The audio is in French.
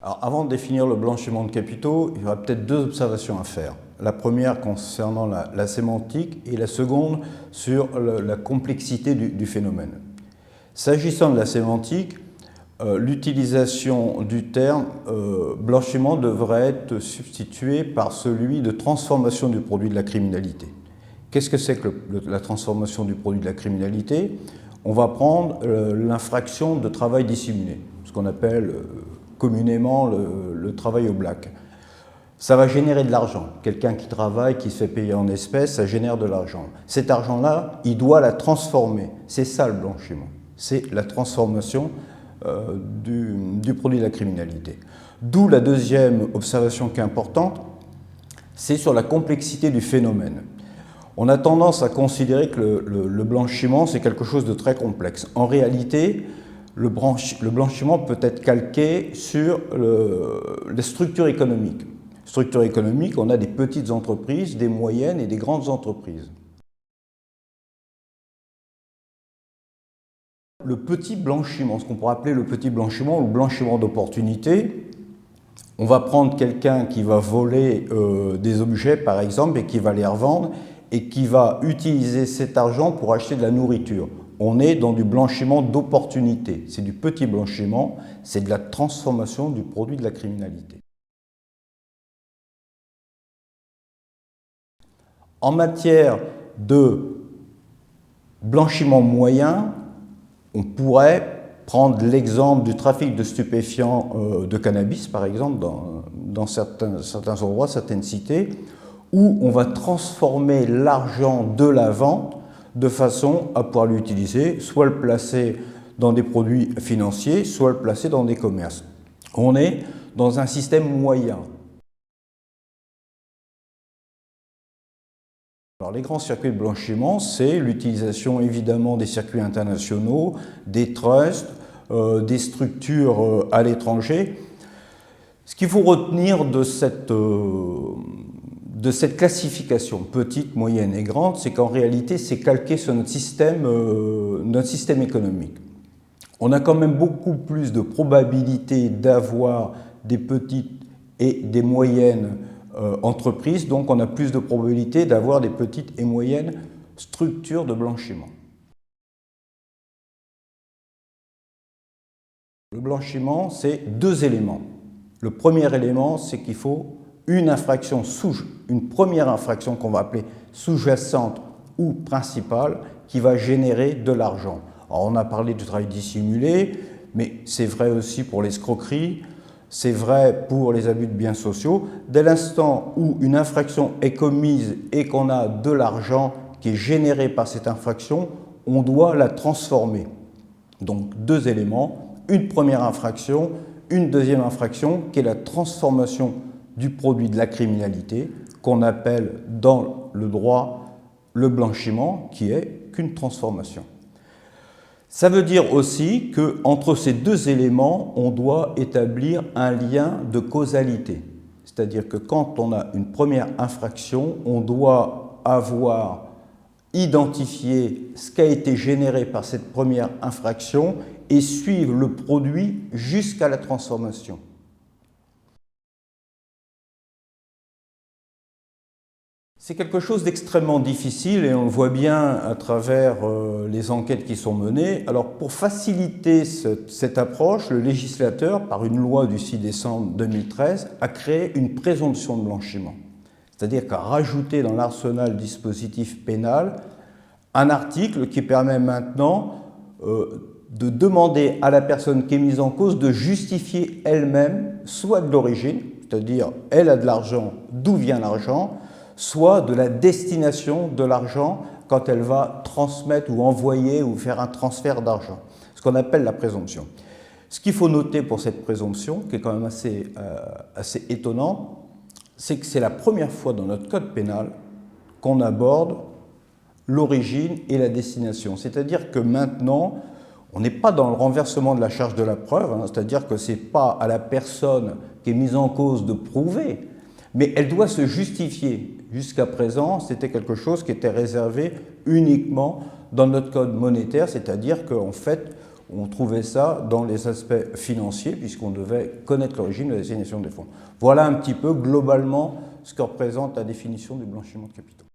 Alors, avant de définir le blanchiment de capitaux, il y aura peut-être deux observations à faire. La première concernant la sémantique et la seconde sur la complexité du phénomène. S'agissant de la sémantique, l'utilisation du terme blanchiment devrait être substituée par celui de transformation du produit de la criminalité. Qu'est-ce que c'est que la transformation du produit de la criminalité? On va prendre l'infraction de travail dissimulé, ce qu'on appelle communément le travail au black. Ça va générer de l'argent. Quelqu'un qui travaille, qui se fait payer en espèces, ça génère de l'argent. Cet argent-là, il doit la transformer. C'est ça le blanchiment. C'est la transformation du produit de la criminalité. D'où la deuxième observation qui est importante, c'est sur la complexité du phénomène. On a tendance à considérer que le blanchiment, c'est quelque chose de très complexe. En réalité, le blanchiment peut être calqué sur les structures économiques. Structures économiques, on a des petites entreprises, des moyennes et des grandes entreprises. Le petit blanchiment, ce qu'on pourrait appeler le petit blanchiment ou le blanchiment d'opportunité, on va prendre quelqu'un qui va voler des objets, par exemple, et qui va les revendre, et qui va utiliser cet argent pour acheter de la nourriture. On est dans du blanchiment d'opportunité. C'est du petit blanchiment, c'est de la transformation du produit de la criminalité. En matière de blanchiment moyen, on pourrait prendre l'exemple du trafic de stupéfiants de cannabis, par exemple, dans certains endroits, certaines cités, où on va transformer l'argent de la vente de façon à pouvoir l'utiliser, soit le placer dans des produits financiers, soit le placer dans des commerces. On est dans un système moyen. Alors, les grands circuits de blanchiment, c'est l'utilisation évidemment des circuits internationaux, des trusts, des structures à l'étranger. Ce qu'il faut retenir de cette classification, petite, moyenne et grande, c'est qu'en réalité, c'est calqué sur notre système économique. On a quand même beaucoup plus de probabilité d'avoir des petites et des moyennes entreprises, donc on a plus de probabilité d'avoir des petites et moyennes structures de blanchiment. Le blanchiment, c'est deux éléments. Le premier élément, c'est qu'il faut une première infraction qu'on va appeler sous-jacente ou principale, qui va générer de l'argent. Alors, on a parlé du travail dissimulé, mais c'est vrai aussi pour l'escroquerie, c'est vrai pour les abus de biens sociaux. Dès l'instant où une infraction est commise et qu'on a de l'argent qui est généré par cette infraction, on doit la transformer. Donc deux éléments, une première infraction, une deuxième infraction qui est la transformation du produit de la criminalité, qu'on appelle dans le droit le blanchiment, qui est qu'une transformation. Ça veut dire aussi qu'entre ces deux éléments, on doit établir un lien de causalité. C'est-à-dire que quand on a une première infraction, on doit avoir identifié ce qui a été généré par cette première infraction et suivre le produit jusqu'à la transformation. C'est quelque chose d'extrêmement difficile et on le voit bien à travers les enquêtes qui sont menées. Alors pour faciliter cette approche, le législateur, par une loi du 6 décembre 2013, a créé une présomption de blanchiment. C'est-à-dire qu'a rajouté dans l'arsenal dispositif pénal un article qui permet maintenant de demander à la personne qui est mise en cause de justifier elle-même soit de l'origine, c'est-à-dire elle a de l'argent, d'où vient l'argent, soit de la destination de l'argent quand elle va transmettre ou envoyer ou faire un transfert d'argent, ce qu'on appelle la présomption. Ce qu'il faut noter pour cette présomption, qui est quand même assez étonnant, c'est que c'est la première fois dans notre code pénal qu'on aborde l'origine et la destination. C'est-à-dire que maintenant, on n'est pas dans le renversement de la charge de la preuve, c'est-à-dire que ce n'est pas à la personne qui est mise en cause de prouver, mais elle doit se justifier. Jusqu'à présent, c'était quelque chose qui était réservé uniquement dans notre code monétaire, c'est-à-dire qu'en fait, On trouvait ça dans les aspects financiers, puisqu'on devait connaître l'origine de la destination des fonds. Voilà un petit peu globalement ce que représente la définition du blanchiment de capitaux.